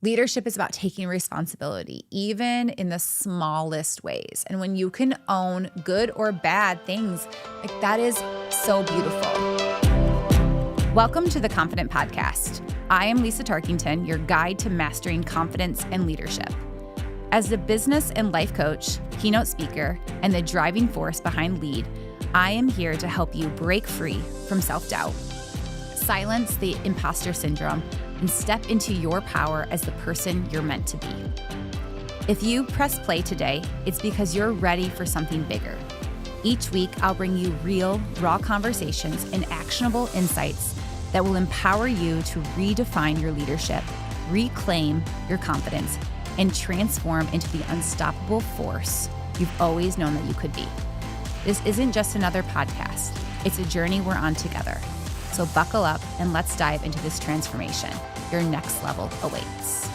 Leadership is about taking responsibility, even in the smallest ways. And when you can own good or bad things, like that is so beautiful. Welcome to the Confident Podcast. I am Lisa Tarkington, your guide to mastering confidence and leadership. As the business and life coach, keynote speaker, and the driving force behind LEAD, I am here to help you break free from self-doubt, silence the imposter syndrome, and step into your power as the person you're meant to be. If you press play today, it's because you're ready for something bigger. Each week, I'll bring you real, raw conversations and actionable insights that will empower you to redefine your leadership, reclaim your confidence, and transform into the unstoppable force you've always known that you could be. This isn't just another podcast. It's a journey we're on together. So buckle up and let's dive into this transformation. Your next level awaits.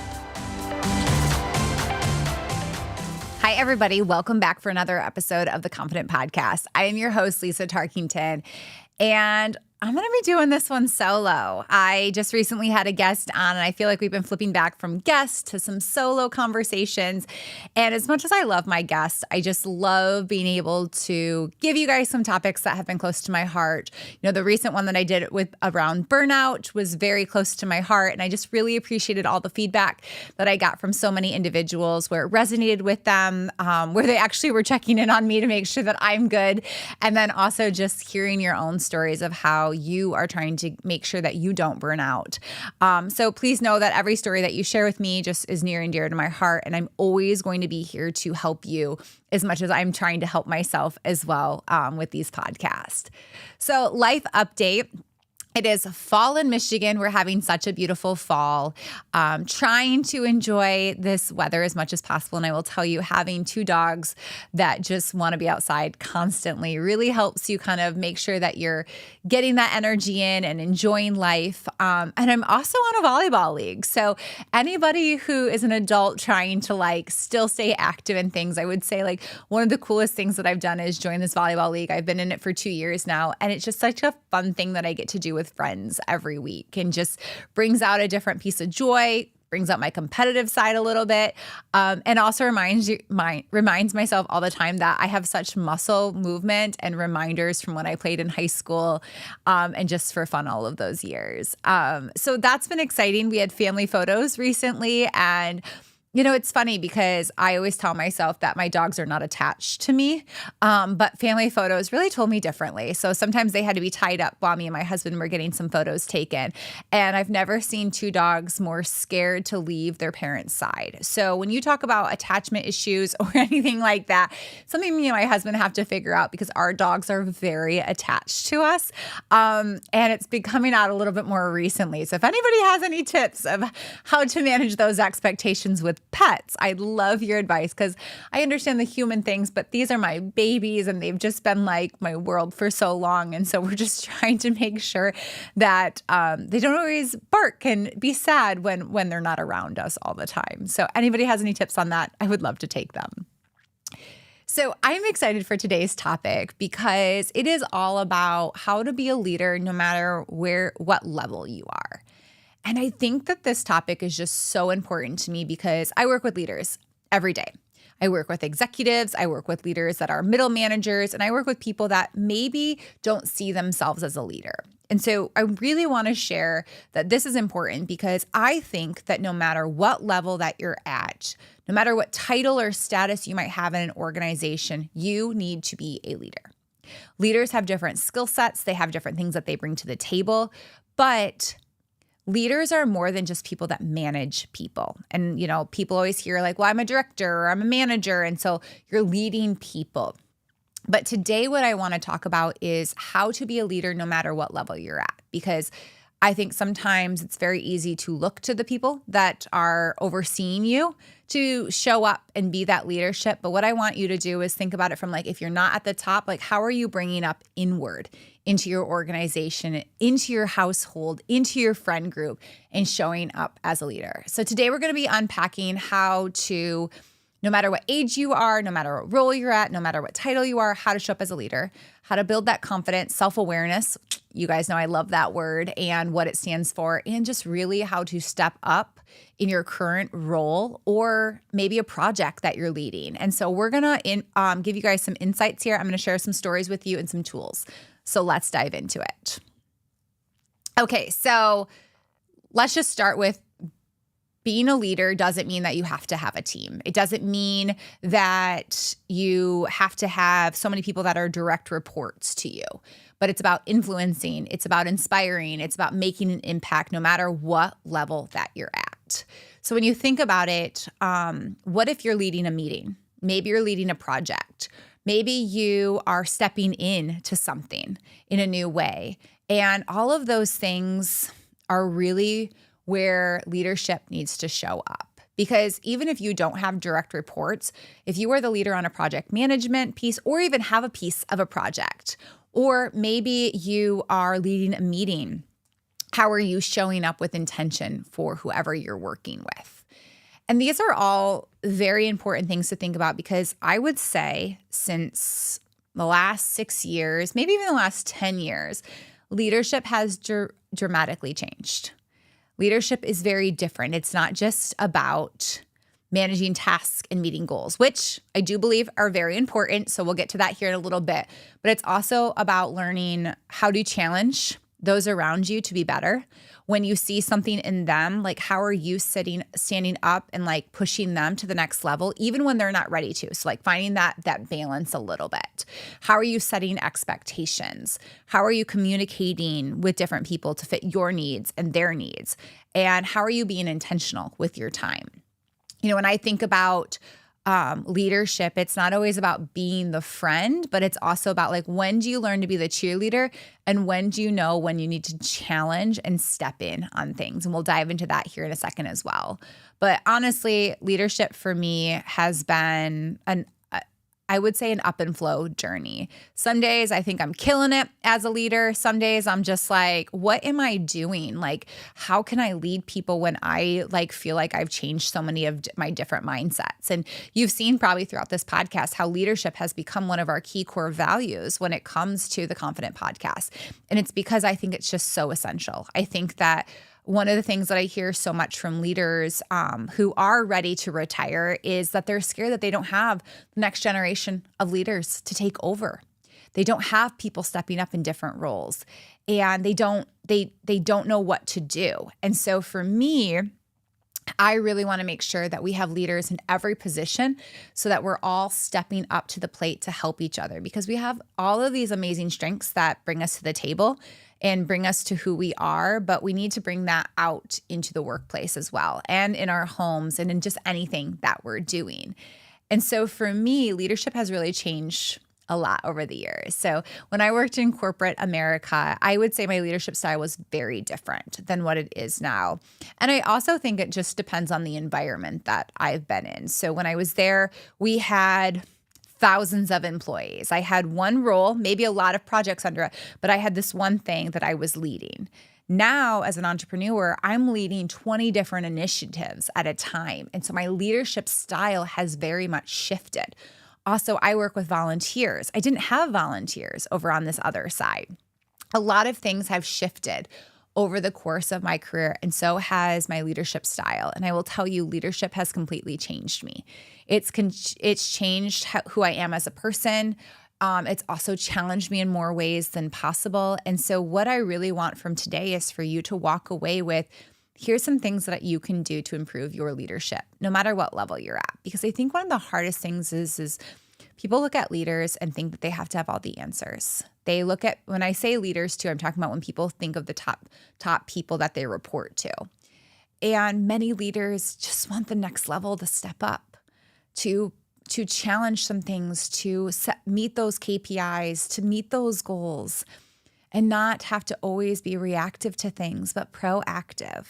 Hi, everybody. Welcome back for another episode of the Confident Podcast. I am your host, Lisa Tarkington, and I'm going to be doing this one solo. I just recently had a guest on, and I feel like we've been flipping back from guests to some solo conversations. And as much as I love my guests, I just love being able to give you guys some topics that have been close to my heart. You know, the recent one that I did with around burnout was very close to my heart, and I just really appreciated all the feedback that I got from so many individuals where it resonated with them, where they actually were checking in on me to make sure that I'm good, and then also just hearing your own stories of how you are trying to make sure that you don't burn out. So please know that every story that you share with me just is near and dear to my heart. And I'm always going to be here to help you as much as I'm trying to help myself as well with these podcasts. So life update. It is fall in Michigan. We're having such a beautiful fall, trying to enjoy this weather as much as possible. And I will tell you, having two dogs that just want to be outside constantly really helps you kind of make sure that you're getting that energy in and enjoying life. And I'm also on a volleyball league. So anybody who is an adult trying to still stay active in things, I would say one of the coolest things that I've done is join this volleyball league. I've been in it for 2 years now. And it's just such a fun thing that I get to do with friends every week, and just brings out a different piece of joy, brings out my competitive side a little bit, and also reminds myself all the time that I have such muscle movement and reminders from when I played in high school, and just for fun all of those years. So that's been exciting. We had family photos recently, and you know, it's funny because I always tell myself that my dogs are not attached to me, but family photos really told me differently. So sometimes they had to be tied up while me and my husband were getting some photos taken. And I've never seen two dogs more scared to leave their parents' side. So when you talk about attachment issues or anything like that, something me and my husband have to figure out, because our dogs are very attached to us. And it's been coming out a little bit more recently. So if anybody has any tips of how to manage those expectations with pets, I'd love your advice, because I understand the human things, but these are my babies and they've just been like my world for so long. And so we're just trying to make sure that they don't always bark and be sad when they're not around us all the time. So anybody has any tips on that, I would love to take them. So I'm excited for today's topic because it is all about how to be a leader no matter what level you are. And I think that this topic is just so important to me because I work with leaders every day. I work with executives, I work with leaders that are middle managers, and I work with people that maybe don't see themselves as a leader. And so I really want to share that this is important because I think that no matter what level that you're at, no matter what title or status you might have in an organization, you need to be a leader. Leaders have different skill sets, they have different things that they bring to the table, but leaders are more than just people that manage people. And, you know, people always hear well, I'm a director or I'm a manager. And so you're leading people. But today, what I want to talk about is how to be a leader no matter what level you're at, because I think sometimes it's very easy to look to the people that are overseeing you to show up and be that leadership. But what I want you to do is think about it from if you're not at the top, how are you bringing up inward into your organization, into your household, into your friend group, and showing up as a leader. So today we're going to be unpacking how to, no matter what age you are, no matter what role you're at, no matter what title you are, how to show up as a leader, how to build that confidence, self-awareness. You guys know I love that word and what it stands for, and just really how to step up in your current role or maybe a project that you're leading. And so we're going to give you guys some insights here. I'm going to share some stories with you and some tools. So let's dive into it. Okay, so let's just start with being a leader doesn't mean that you have to have a team. It doesn't mean that you have to have so many people that are direct reports to you, but it's about influencing. It's about inspiring. It's about making an impact no matter what level that you're at. So when you think about it, what if you're leading a meeting? Maybe you're leading a project. Maybe you are stepping in to something in a new way. And all of those things are really where leadership needs to show up. Because even if you don't have direct reports, if you are the leader on a project management piece or even have a piece of a project, or maybe you are leading a meeting, how are you showing up with intention for whoever you're working with? And these are all very important things to think about because I would say since the last 6 years, maybe even the last 10 years, leadership has dramatically changed. Leadership is very different. It's not just about managing tasks and meeting goals, which I do believe are very important. So we'll get to that here in a little bit. But it's also about learning how to challenge those around you to be better. When you see something in them, like how are you standing up and like pushing them to the next level, even when they're not ready to? So like finding that balance a little bit. How are you setting expectations? How are you communicating with different people to fit your needs and their needs? And how are you being intentional with your time? You know, when I think about leadership, it's not always about being the friend, but it's also about like, when do you learn to be the cheerleader and when do you know when you need to challenge and step in on things? And we'll dive into that here in a second as well. But honestly, leadership for me has been I would say an up and flow journey. Some days I think I'm killing it as a leader. Some days I'm just like, what am I doing? Like, how can I lead people when I like feel like I've changed so many of my different mindsets? And you've seen probably throughout this podcast how leadership has become one of our key core values when it comes to the Confident Podcast. And it's because I think it's just so essential. I think that one of the things that I hear so much from leaders who are ready to retire is that they're scared that they don't have the next generation of leaders to take over. They don't have people stepping up in different roles, and they don't know what to do. And so for me, I really want to make sure that we have leaders in every position so that we're all stepping up to the plate to help each other, because we have all of these amazing strengths that bring us to the table and bring us to who we are, but we need to bring that out into the workplace as well, and in our homes and in just anything that we're doing. And so for me, leadership has really changed a lot over the years. So when I worked in corporate America, I would say my leadership style was very different than what it is now. And I also think it just depends on the environment that I've been in. So when I was there, we had thousands of employees. I had one role, maybe a lot of projects under it, but I had this one thing that I was leading. Now, as an entrepreneur, I'm leading 20 different initiatives at a time. And so my leadership style has very much shifted. Also, I work with volunteers. I didn't have volunteers over on this other side. A lot of things have shifted over the course of my career, and so has my leadership style. And I will tell you, leadership has completely changed me. It's changed who I am as a person. It's also challenged me in more ways than possible. And so what I really want from today is for you to walk away with, here's some things that you can do to improve your leadership, no matter what level you're at. Because I think one of the hardest things is people look at leaders and think that they have to have all the answers. They look at, when I say leaders too, I'm talking about when people think of the top people that they report to. And many leaders just want the next level to step up, to challenge some things, to meet those KPIs, to meet those goals, and not have to always be reactive to things, but proactive.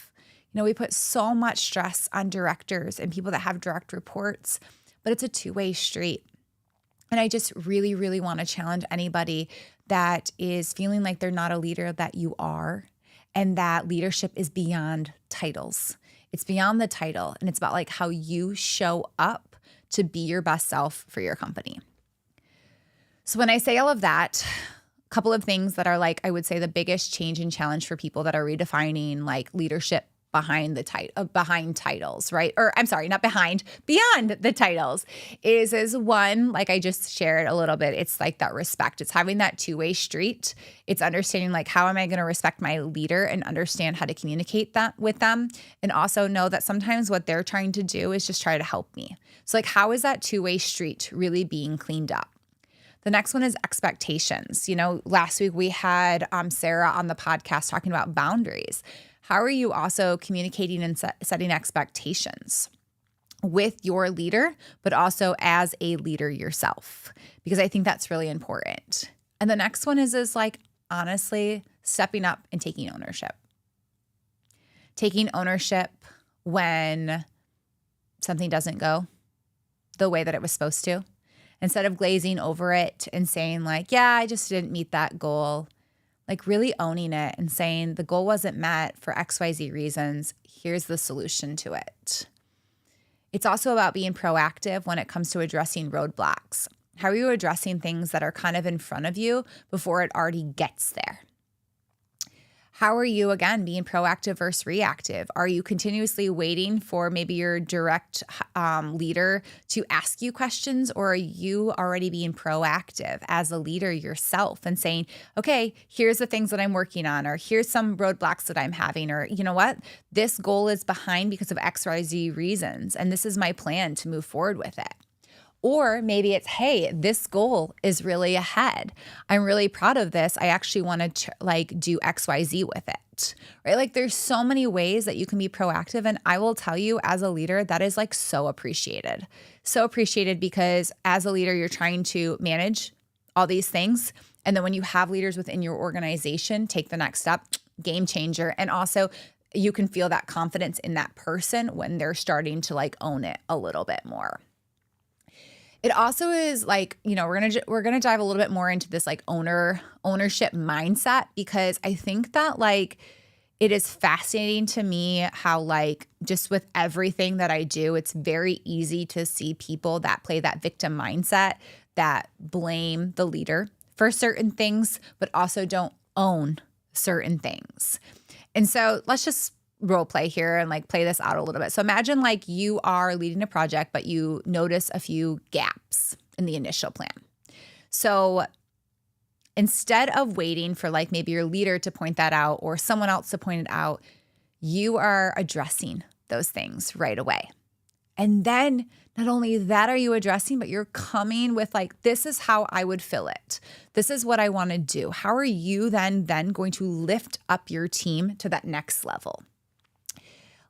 You know, we put so much stress on directors and people that have direct reports, but it's a two-way street. And I just really, really want to challenge anybody that is feeling like they're not a leader, that you are, and that leadership is beyond titles. It's beyond the title, and it's about like how you show up to be your best self for your company. So when I say all of that, a couple of things that are like, I would say the biggest change and challenge for people that are redefining like leadership behind behind titles, right? Or I'm sorry, not behind, beyond the titles is one, like I just shared a little bit. It's like that respect. It's having that two-way street. It's understanding like, how am I going to respect my leader and understand how to communicate that with them? And also know that sometimes what they're trying to do is just try to help me. So like, how is that two-way street really being cleaned up? The next one is expectations. Last week we had Sarah on the podcast talking about boundaries. How are you also communicating and setting expectations with your leader, but also as a leader yourself? Because I think that's really important. And the next one is like, honestly, stepping up and taking ownership. Taking ownership when something doesn't go the way that it was supposed to. Instead of glazing over it and saying like, yeah, I just didn't meet that goal, like really owning it and saying the goal wasn't met for XYZ reasons. Here's the solution to it. It's also about being proactive when it comes to addressing roadblocks. How are you addressing things that are kind of in front of you before it already gets there? How are you, again, being proactive versus reactive? Are you continuously waiting for maybe your direct leader to ask you questions, or are you already being proactive as a leader yourself and saying, okay, here's the things that I'm working on, or here's some roadblocks that I'm having, or you know what, this goal is behind because of XYZ reasons, and this is my plan to move forward with it. Or maybe it's, hey, this goal is really ahead. I'm really proud of this. I actually want to do XYZ with it, right? Like there's so many ways that you can be proactive. And I will tell you as a leader, that is like so appreciated. So appreciated because as a leader, you're trying to manage all these things. And then when you have leaders within your organization, take the next step, game changer. And also you can feel that confidence in that person when they're starting to like own it a little bit more. It also is like, we're gonna dive a little bit more into this like ownership mindset, because I think that like it is fascinating to me how like just with everything that I do, it's very easy to see people that play that victim mindset, that blame the leader for certain things, but also don't own certain things. And so let's just role play here and like play this out a little bit. So imagine like you are leading a project, but you notice a few gaps in the initial plan. So instead of waiting for like maybe your leader to point that out or someone else to point it out, you are addressing those things right away. And then not only that are you addressing, but you're coming with like, this is how I would fill it. This is what I want to do. How are you then going to lift up your team to that next level?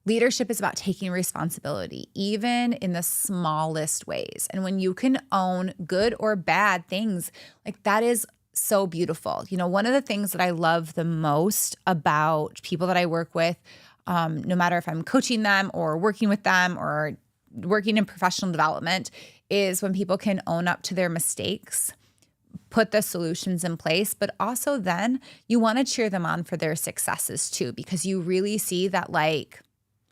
Leadership is about taking responsibility, even in the smallest ways. And when you can own good or bad things, like that is so beautiful. One of the things that I love the most about people that I work with, no matter if I'm coaching them or working with them or working in professional development, is when people can own up to their mistakes, put the solutions in place, but also then you want to cheer them on for their successes too, because you really see that like,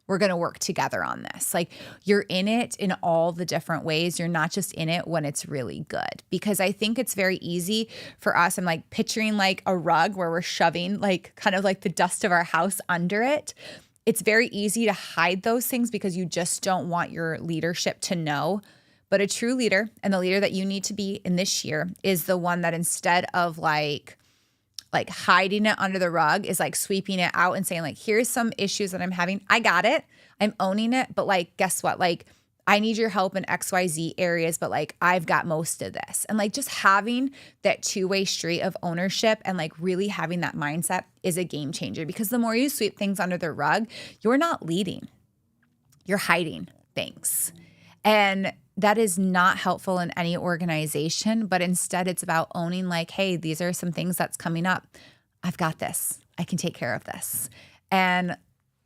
we're going to work together on this. Like you're in it in all the different ways. You're not just in it when it's really good, because I think it's very easy for us. I'm like picturing like a rug where we're shoving like kind of like the dust of our house under it. It's very easy to hide those things because you just don't want your leadership to know. But a true leader, and the leader that you need to be in this year, is the one that instead of like hiding it under the rug is like sweeping it out and saying like, here's some issues that I'm having. I got it. I'm owning it. But like, guess what? Like I need your help in XYZ areas, but like I've got most of this. And like just having that two-way street of ownership and like really having that mindset is a game changer, because the more you sweep things under the rug, you're not leading, you're hiding things. And that is not helpful in any organization, but instead it's about owning like, hey, these are some things that's coming up. I've got this. I can take care of this. And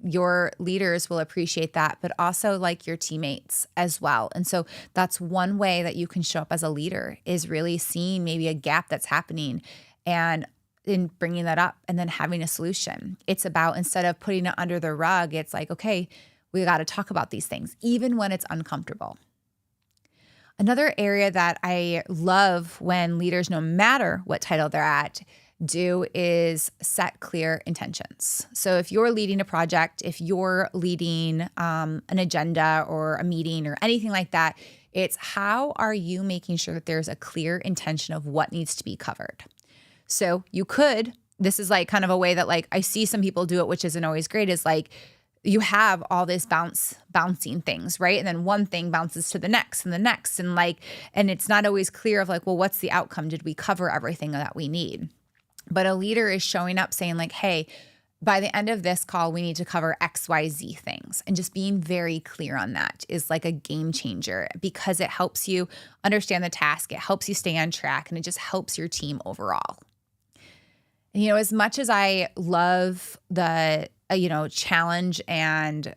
your leaders will appreciate that, but also like your teammates as well. And so that's one way that you can show up as a leader, is really seeing maybe a gap that's happening and in bringing that up and then having a solution. It's about, instead of putting it under the rug, it's like, okay, we got to talk about these things, even when it's uncomfortable. Another area that I love when leaders, no matter what title they're at, do is set clear intentions. So if you're leading a project, if you're leading an agenda or a meeting or anything like that, it's how are you making sure that there's a clear intention of what needs to be covered. So this is like kind of a way that like I see some people do it, which isn't always great, is like you have all this bouncing things, right? And then one thing bounces to the next and the next. And it's not always clear of like, well, what's the outcome? Did we cover everything that we need? But a leader is showing up saying like, hey, by the end of this call, we need to cover XYZ things. And just being very clear on that is like a game changer because it helps you understand the task. It helps you stay on track and it just helps your team overall. And, as much as I love the, challenge and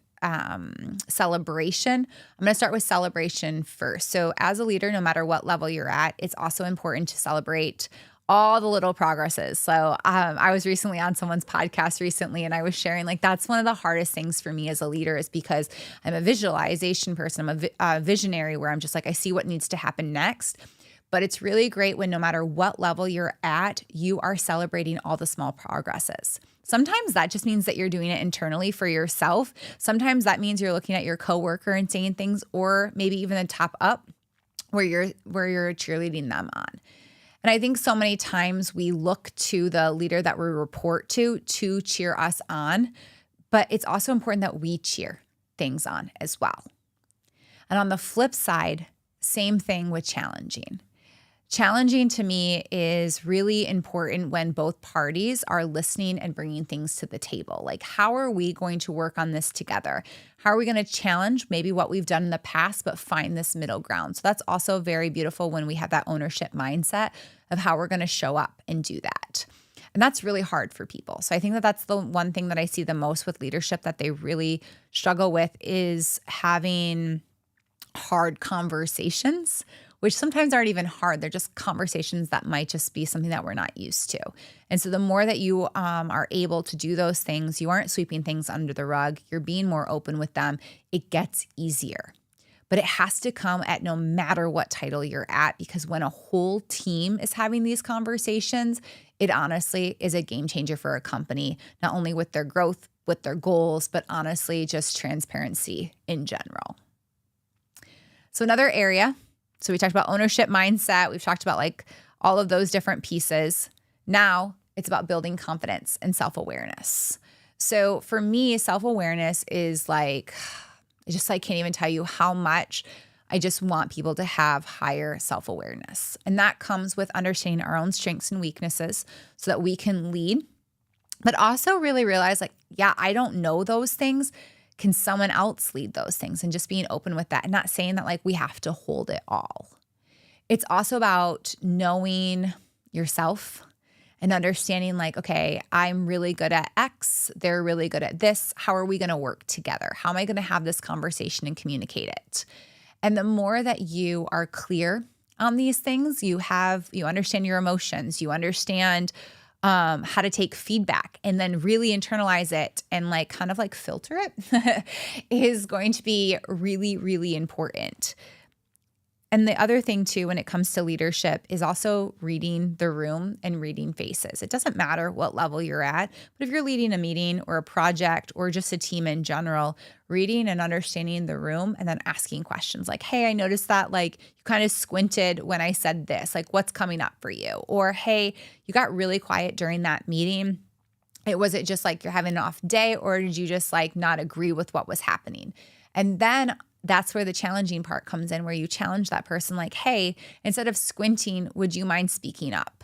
celebration, I'm going to start with celebration first. So as a leader, no matter what level you're at, it's also important to celebrate all the little progresses. So I was recently on someone's podcast recently and I was sharing like that's one of the hardest things for me as a leader is because I'm a visualization person. I'm a visionary where I'm just like, I see what needs to happen next. But it's really great when no matter what level you're at, you are celebrating all the small progresses. Sometimes that just means that you're doing it internally for yourself. Sometimes that means you're looking at your coworker and saying things, or maybe even the top up where you're cheerleading them on. And I think so many times we look to the leader that we report to cheer us on, but it's also important that we cheer things on as well. And on the flip side, same thing with challenging. Challenging to me is really important when both parties are listening and bringing things to the table. Like, how are we going to work on this together? How are we going to challenge maybe what we've done in the past, but find this middle ground? So that's also very beautiful when we have that ownership mindset of how we're going to show up and do that. And that's really hard for people. So I think that that's the one thing that I see the most with leadership that they really struggle with is having hard conversations, which sometimes aren't even hard. They're just conversations that might just be something that we're not used to. And so the more that you are able to do those things, you aren't sweeping things under the rug, you're being more open with them, it gets easier. But it has to come at no matter what title you're at, because when a whole team is having these conversations, it honestly is a game changer for a company, not only with their growth, with their goals, but honestly, just transparency in general. So another area, so we talked about ownership mindset. We've talked about like all of those different pieces. Now it's about building confidence and self-awareness. So for me, self-awareness is like, I can't even tell you how much I just want people to have higher self-awareness. And that comes with understanding our own strengths and weaknesses so that we can lead, but also really realize like, yeah, I don't know those things. Can someone else lead those things? And just being open with that and not saying that like we have to hold it all. It's also about knowing yourself and understanding like, okay, I'm really good at X. They're really good at this. How are we going to work together? How am I going to have this conversation and communicate it? And the more that you are clear on these things, you understand your emotions, you understand how to take feedback and then really internalize it and like kind of like filter it is going to be really, really important. And the other thing too, when it comes to leadership is also reading the room and reading faces. It doesn't matter what level you're at, but if you're leading a meeting or a project or just a team in general, reading and understanding the room and then asking questions like, hey, I noticed that like you kind of squinted when I said this, like what's coming up for you? Or, hey, you got really quiet during that meeting. Was it just like you're having an off day, or did you just like not agree with what was happening? And then that's where the challenging part comes in, where you challenge that person like, hey, instead of squinting, would you mind speaking up?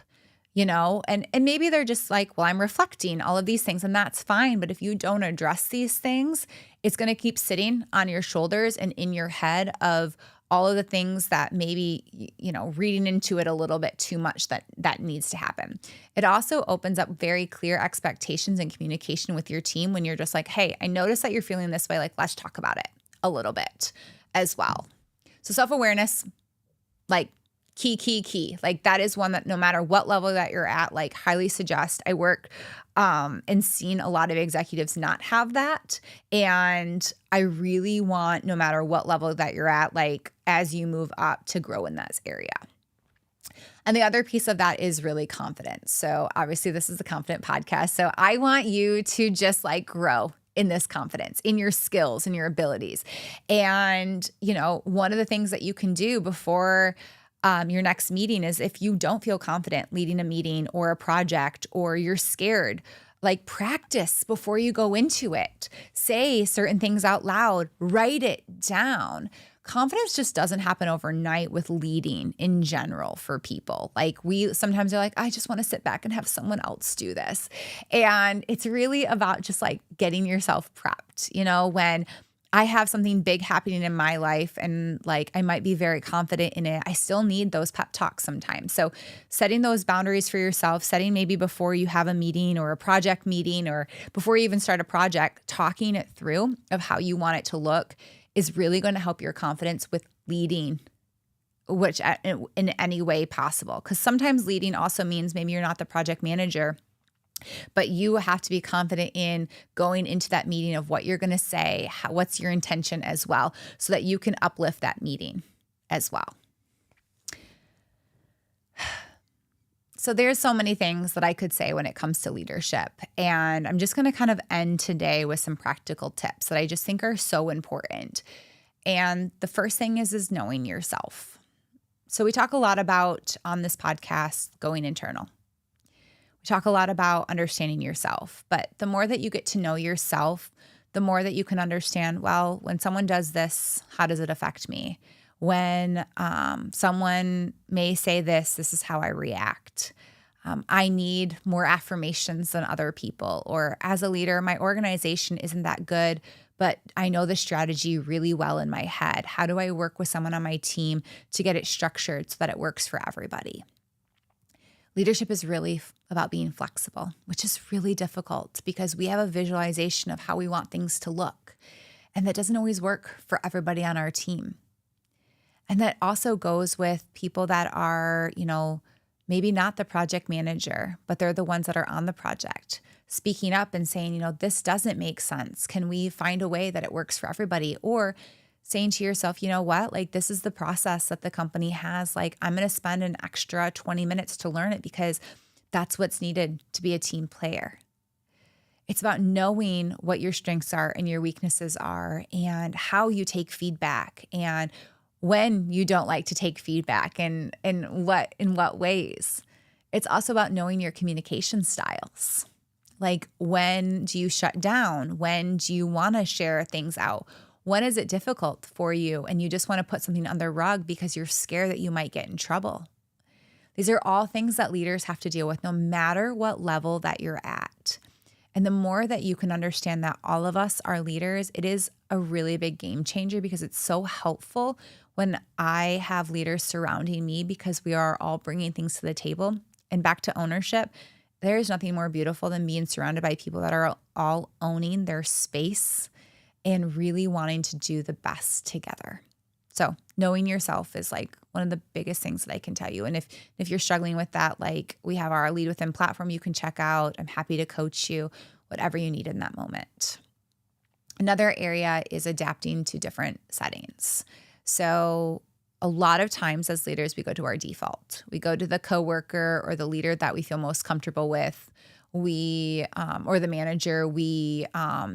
And maybe they're just like, well, I'm reflecting all of these things and that's fine. But if you don't address these things, it's going to keep sitting on your shoulders and in your head of all of the things that maybe, reading into it a little bit too much that needs to happen. It also opens up very clear expectations and communication with your team when you're just like, hey, I noticed that you're feeling this way. Like, let's talk about it a little bit as well. So self-awareness, like key. Like that is one that no matter what level that you're at, like highly suggest. I work and seen a lot of executives not have that. And I really want, no matter what level that you're at, like as you move up, to grow in that area. And the other piece of that is really confidence. So obviously this is the Confident Podcast. So I want you to just like grow in this confidence, in your skills and your abilities. And, one of the things that you can do before your next meeting is if you don't feel confident leading a meeting or a project, or you're scared, like practice before you go into it. Say certain things out loud, write it down. Confidence just doesn't happen overnight with leading in general for people. Like we sometimes are like, I just want to sit back and have someone else do this. And it's really about just like getting yourself prepped. When I have something big happening in my life and like I might be very confident in it, I still need those pep talks sometimes. So setting those boundaries for yourself, setting maybe before you have a meeting or a project meeting, or before you even start a project, talking it through of how you want it to look is really going to help your confidence with leading, which in any way possible. Because sometimes leading also means maybe you're not the project manager, but you have to be confident in going into that meeting of what you're going to say, what's your intention as well, so that you can uplift that meeting as well. So there's so many things that I could say when it comes to leadership. And I'm just going to kind of end today with some practical tips that I just think are so important. And the first thing is knowing yourself. So we talk a lot about on this podcast, going internal. We talk a lot about understanding yourself, but the more that you get to know yourself, the more that you can understand, well, when someone does this, how does it affect me? When someone may say this is how I react. I need more affirmations than other people. Or as a leader, my organization isn't that good, but I know the strategy really well in my head. How do I work with someone on my team to get it structured so that it works for everybody? Leadership is really about being flexible, which is really difficult because we have a visualization of how we want things to look. And that doesn't always work for everybody on our team. And that also goes with people that are, maybe not the project manager, but they're the ones that are on the project, speaking up and saying, this doesn't make sense. Can we find a way that it works for everybody? Or saying to yourself, you know what, like this is the process that the company has. Like I'm going to spend an extra 20 minutes to learn it because that's what's needed to be a team player. It's about knowing what your strengths are and your weaknesses are and how you take feedback and when you don't like to take feedback and in what ways. It's also about knowing your communication styles. Like when do you shut down? When do you want to share things out? When is it difficult for you and you just want to put something on the rug because you're scared that you might get in trouble? These are all things that leaders have to deal with no matter what level that you're at. And the more that you can understand that all of us are leaders, it is a really big game changer because it's so helpful when I have leaders surrounding me because we are all bringing things to the table. And back to ownership, there's nothing more beautiful than being surrounded by people that are all owning their space and really wanting to do the best together. So knowing yourself is like one of the biggest things that I can tell you. And if you're struggling with that, like we have our Lead Within platform you can check out. I'm happy to coach you, whatever you need in that moment. Another area is adapting to different settings. So a lot of times as leaders, we go to our default. We go to the coworker or the leader that we feel most comfortable with. Or the manager, we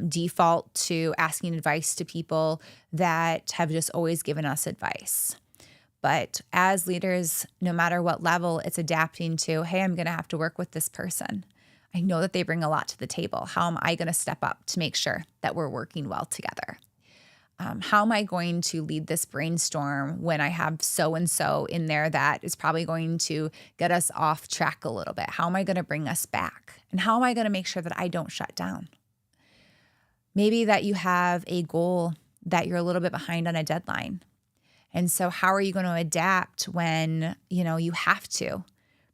default to asking advice to people that have just always given us advice. But as leaders, no matter what level, it's adapting to, hey, I'm going to have to work with this person. I know that they bring a lot to the table. How am I going to step up to make sure that we're working well together? How am I going to lead this brainstorm when I have so-and-so in there that is probably going to get us off track a little bit? How am I going to bring us back? And how am I going to make sure that I don't shut down? Maybe that you have a goal that you're a little bit behind on a deadline. And so how are you going to adapt when, you have to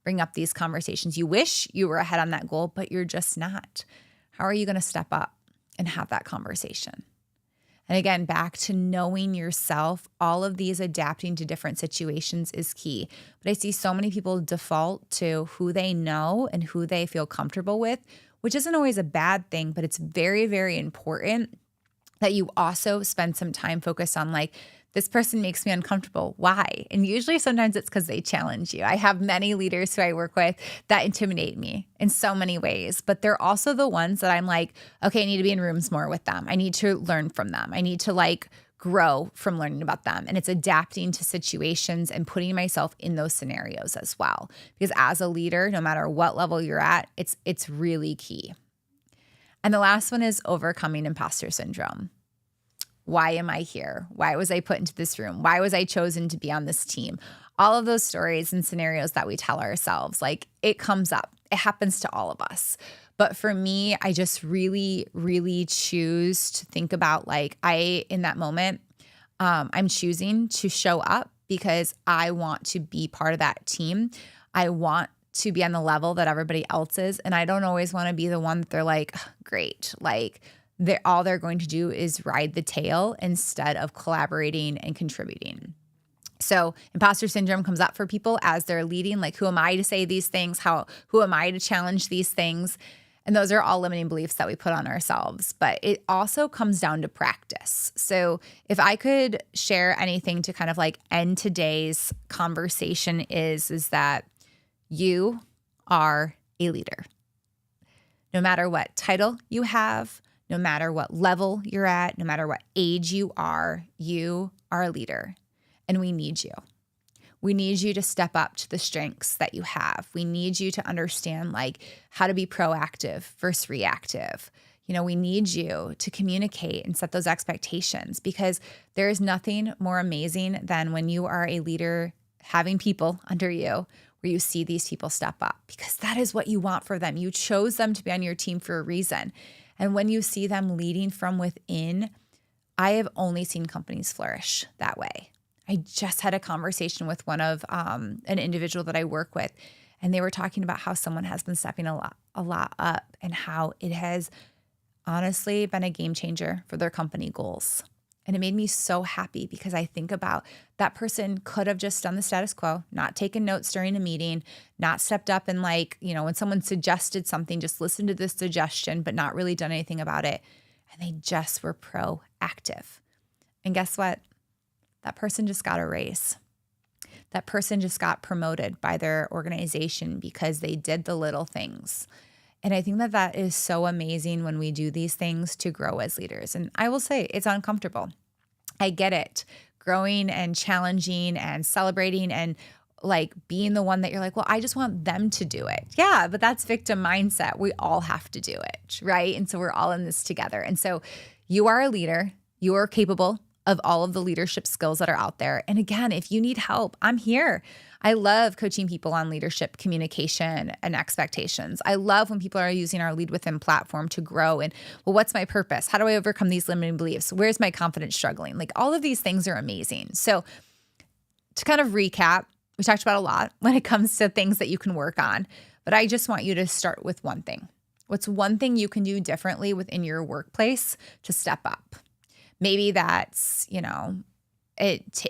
bring up these conversations? You wish you were ahead on that goal, but you're just not. How are you going to step up and have that conversation? And again, back to knowing yourself, all of these adapting to different situations is key. But I see so many people default to who they know and who they feel comfortable with, which isn't always a bad thing, but it's very, very important that you also spend some time focused on like, this person makes me uncomfortable. Why? And usually sometimes it's because they challenge you. I have many leaders who I work with that intimidate me in so many ways, but they're also the ones that I'm like, okay, I need to be in rooms more with them. I need to learn from them. I need to like grow from learning about them. And it's adapting to situations and putting myself in those scenarios as well. Because as a leader, no matter what level you're at, it's really key. And the last one is overcoming imposter syndrome. Why am I here? Why was I put into this room? Why was I chosen to be on this team? All of those stories and scenarios that we tell ourselves, like it comes up. It happens to all of us. But for me, I just really, really choose to think about like in that moment, I'm choosing to show up because I want to be part of that team. I want to be on the level that everybody else is. And I don't always want to be the one that they're like, great, like all they're going to do is ride the tail instead of collaborating and contributing. So imposter syndrome comes up for people as they're leading, like, who am I to say these things? Who am I to challenge these things? And those are all limiting beliefs that we put on ourselves. But it also comes down to practice. So if I could share anything to kind of like end today's conversation is that you are a leader. No matter what title you have, no matter what level you're at, no matter what age you are a leader. And we need you. We need you to step up to the strengths that you have. We need you to understand like how to be proactive versus reactive. You know, we need you to communicate and set those expectations, because there is nothing more amazing than when you are a leader having people under you where you see these people step up, because that is what you want for them. You chose them to be on your team for a reason. And when you see them leading from within, I have only seen companies flourish that way. I just had a conversation with one of an individual that I work with, and they were talking about how someone has been stepping a lot up and how it has honestly been a game changer for their company goals. And it made me so happy, because I think about that person could have just done the status quo, not taken notes during a meeting, not stepped up and like, you know, when someone suggested something, just listened to this suggestion, but not really done anything about it. And they just were proactive. And guess what? That person just got a raise. That person just got promoted by their organization because they did the little things. And I think that that is so amazing when we do these things to grow as leaders. And I will say it's uncomfortable. I get it. Growing and challenging and celebrating and like being the one that you're like, well, I just want them to do it. Yeah, but that's victim mindset. We all have to do it, right? And so we're all in this together. And so you are a leader. You are capable of all of the leadership skills that are out there. And again, if you need help, I'm here. I love coaching people on leadership, communication, and expectations. I love when people are using our Lead Within platform to grow and, well, what's my purpose? How do I overcome these limiting beliefs? Where's my confidence struggling? Like all of these things are amazing. So to kind of recap, we talked about a lot when it comes to things that you can work on, but I just want you to start with one thing. What's one thing you can do differently within your workplace to step up? Maybe that's,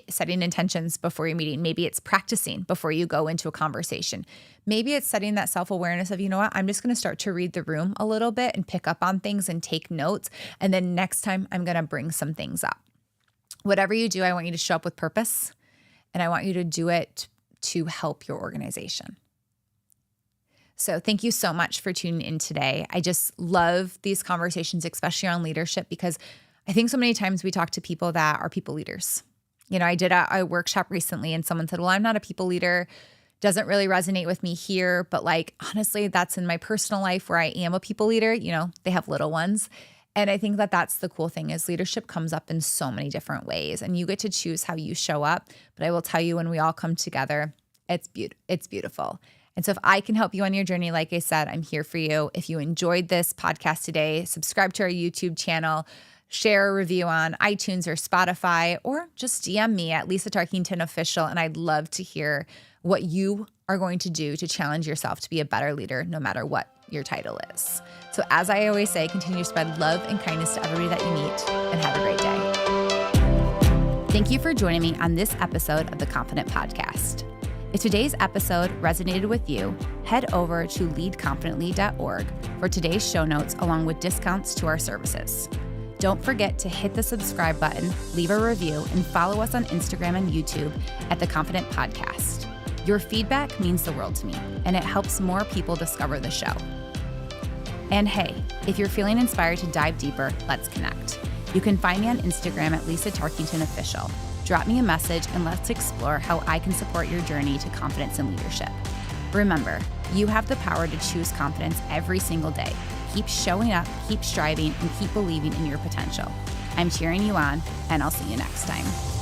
setting intentions before your meeting. Maybe it's practicing before you go into a conversation. Maybe it's setting that self-awareness of, you know what, I'm just going to start to read the room a little bit and pick up on things and take notes. And then next time I'm going to bring some things up. Whatever you do, I want you to show up with purpose, and I want you to do it to help your organization. So thank you so much for tuning in today. I just love these conversations, especially on leadership, because I think so many times we talk to people that are people leaders. I did a workshop recently and someone said, well, I'm not a people leader. Doesn't really resonate with me here. But like, honestly, that's in my personal life where I am a people leader. They have little ones. And I think that that's the cool thing is leadership comes up in so many different ways and you get to choose how you show up. But I will tell you, when we all come together, it's beautiful. And so if I can help you on your journey, like I said, I'm here for you. If you enjoyed this podcast today, subscribe to our YouTube channel, share a review on iTunes or Spotify, or just DM me at Lisa Tarkington Official. And I'd love to hear what you are going to do to challenge yourself to be a better leader, no matter what your title is. So as I always say, continue to spread love and kindness to everybody that you meet, and have a great day. Thank you for joining me on this episode of the Confident Podcast. If today's episode resonated with you, head over to leadconfidently.org for today's show notes along with discounts to our services. Don't forget to hit the subscribe button, leave a review, and follow us on Instagram and YouTube at The Confident Podcast. Your feedback means the world to me, and it helps more people discover the show. And hey, if you're feeling inspired to dive deeper, let's connect. You can find me on Instagram at Lisa Tarkington Official. Drop me a message and let's explore how I can support your journey to confidence and leadership. Remember, you have the power to choose confidence every single day. Keep showing up, keep striving, and keep believing in your potential. I'm cheering you on, and I'll see you next time.